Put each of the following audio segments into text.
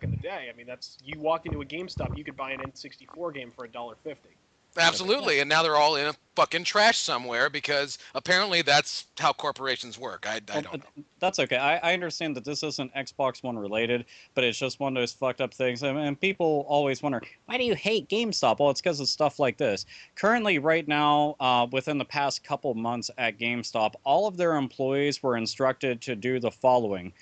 in the day. I mean, that's you walk into a GameStop, you could buy an N64 game for $1.50. Absolutely, and now they're all in a fucking trash somewhere because apparently that's how corporations work. I don't know. That's okay. I understand that this isn't Xbox One related, but it's just one of those fucked up things. And people always wonder, why do you hate GameStop? Well, it's because of stuff like this. Currently, right now, within the past couple months at GameStop, all of their employees were instructed to do the following: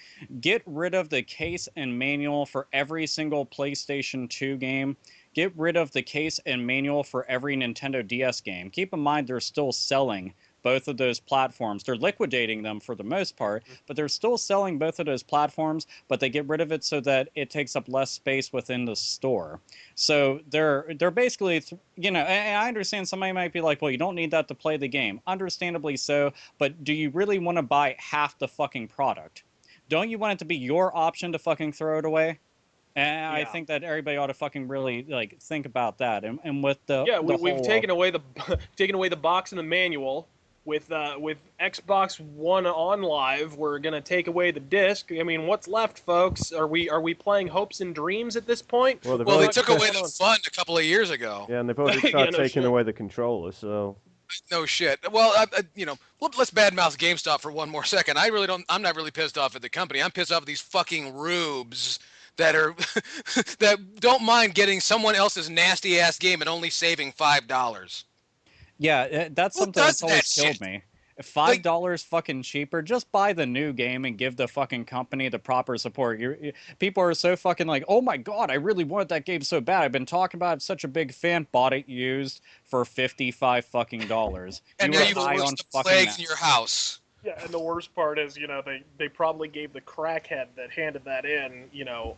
get rid of the case and manual for every single PlayStation 2 game. Get rid of the case and manual for every Nintendo DS game. Keep in mind, they're still selling both of those platforms. They're liquidating them for the most part, but they're still selling both of those platforms, but they get rid of it so that it takes up less space within the store. So they're basically, and I understand somebody might be like, well, you don't need that to play the game. Understandably so, but do you really want to buy half the fucking product? Don't you want it to be your option to fucking throw it away? And I think that everybody ought to fucking really think about that. And with we've taken away the box and the manual. With Xbox One on live, we're gonna take away the disc. I mean, what's left, folks? Are we playing hopes and dreams at this point? Well, they took away the fun a couple of years ago. Yeah, and they've already started taking away the controller. So no shit. Well, let's badmouth GameStop for one more second. I'm not really pissed off at the company. I'm pissed off at these fucking rubes that are that don't mind getting someone else's nasty ass game and only saving $5. Yeah, that's something that's always killed me. If $5 fucking cheaper, just buy the new game and give the fucking company the proper support. People are so fucking like, oh my god, I really wanted that game so bad. I've been talking about it, I'm such a big fan. Bought it used for $55 fucking dollars. And now you've forced the plagues in your house. Yeah, and the worst part is, they probably gave the crackhead that handed that in,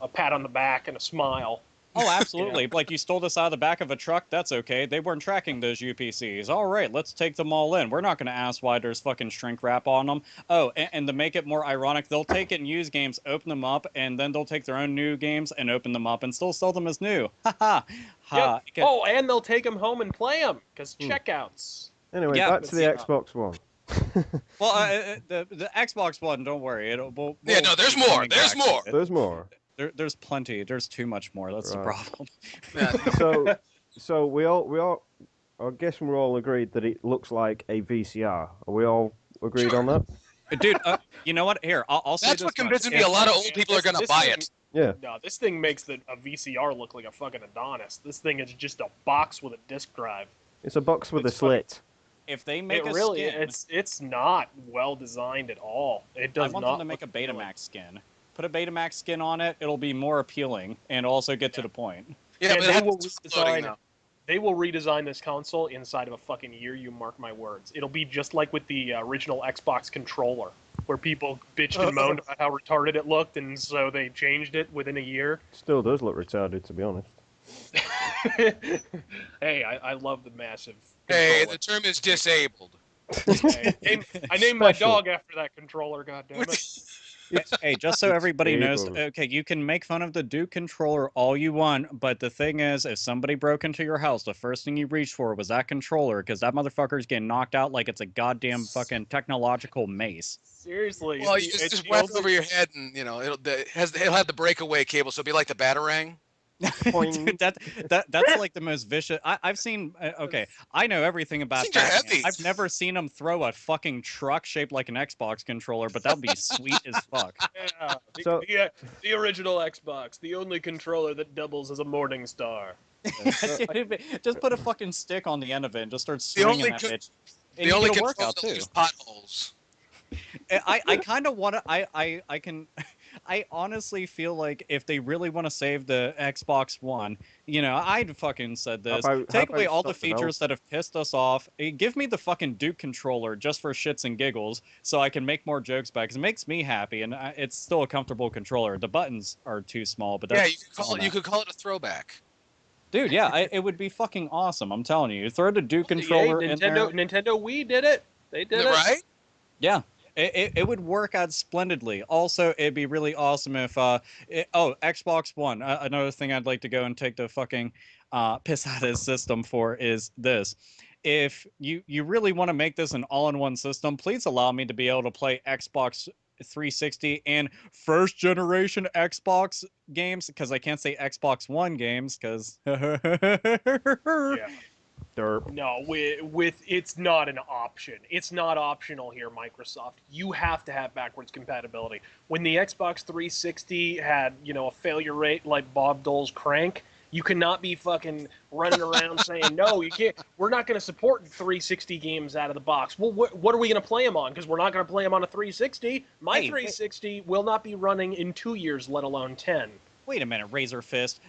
a pat on the back and a smile. Oh, absolutely. Like, you stole this out of the back of a truck? That's okay. They weren't tracking those UPCs. All right, let's take them all in. We're not going to ask why there's fucking shrink wrap on them. Oh, and to make it more ironic, they'll take it and use games, open them up, and then they'll take their own new games and open them up and still sell them as new. Ha ha. Ha. Yep. Oh, and they'll take them home and play them, because checkouts. Anyway, back to the Xbox One. Well, the Xbox One, don't worry. There's more. There's more. There's more. There's plenty. There's too much more. That's the problem. So we all, I guess we're all agreed that it looks like a VCR. Are we all agreed on that? Dude, you know what? Here, I'll say this. That's what convinces me. A lot of old people are going to buy it. Yeah. No, this thing makes a VCR look like a fucking Adonis. This thing is just a box with a disk drive. It's a box with a slit. If they make skin, it's not well designed at all. It does not. I want them to make a Betamax skin. Put a Betamax skin on it. It'll be more appealing and also get to the point. Yeah, but they will redesign this console inside of a fucking year. You mark my words. It'll be just like with the original Xbox controller, where people bitched and moaned about how retarded it looked, and so they changed it within a year. Still does look retarded, to be honest. Hey, I love the massive. Hey, the term is disabled. I named my dog after that controller. Goddammit. Hey, just so everybody knows, okay, you can make fun of the Duke controller all you want, but the thing is, if somebody broke into your house, the first thing you reached for was that controller, because that motherfucker's getting knocked out like it's a goddamn fucking technological mace. Seriously. Well, you just wrap it over your head, and it'll have the breakaway cable, so it'll be like the Batarang. Dude, that's like the most vicious. I've seen. Okay, I know everything about that. I've never seen them throw a fucking truck shaped like an Xbox controller, but that would be sweet as fuck. Yeah, the original Xbox, the only controller that doubles as a morning star. Just put a fucking stick on the end of it and just start swinging that bitch. The only controller that leaves potholes. I kind of want to. I honestly feel like if they really want to save the Xbox One, I'd fucking said this. Take away all the features that have pissed us off. Give me the fucking Duke controller just for shits and giggles so I can make more jokes back. Because it makes me happy, and it's still a comfortable controller. The buttons are too small, but that's you could call it a throwback. Dude, yeah, it would be fucking awesome. I'm telling you. Throw the Duke controller in there. Nintendo Wii did it. They did it. Right? Yeah. It would work out splendidly. Also, it'd be really awesome if Xbox One. Another thing I'd like to go and take the fucking piss out of this system for is this. If you really want to make this an all-in-one system, please allow me to be able to play Xbox 360 and first generation Xbox games, because I can't say Xbox One games because Yeah. Derp. No, with it's not an option. It's not optional here, Microsoft. You have to have backwards compatibility. When the Xbox 360 had, a failure rate like Bob Dole's Crank, you cannot be fucking running around saying, no, you can't. We're not going to support 360 games out of the box. Well, what are we going to play them on? Because we're not going to play them on a 360. My Hey, 360 will not be running in 2 years, let alone 10. wait a minute, Razor Fist.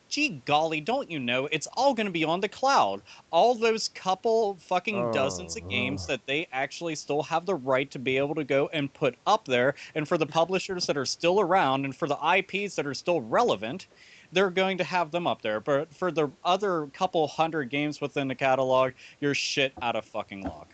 Gee golly, don't you know it's all going to be on the cloud? All those couple fucking dozens of games that they actually still have the right to be able to go and put up there, and for the publishers that are still around and for the IPs that are still relevant, they're going to have them up there. But for the other couple hundred games within the catalog, you're shit out of fucking luck.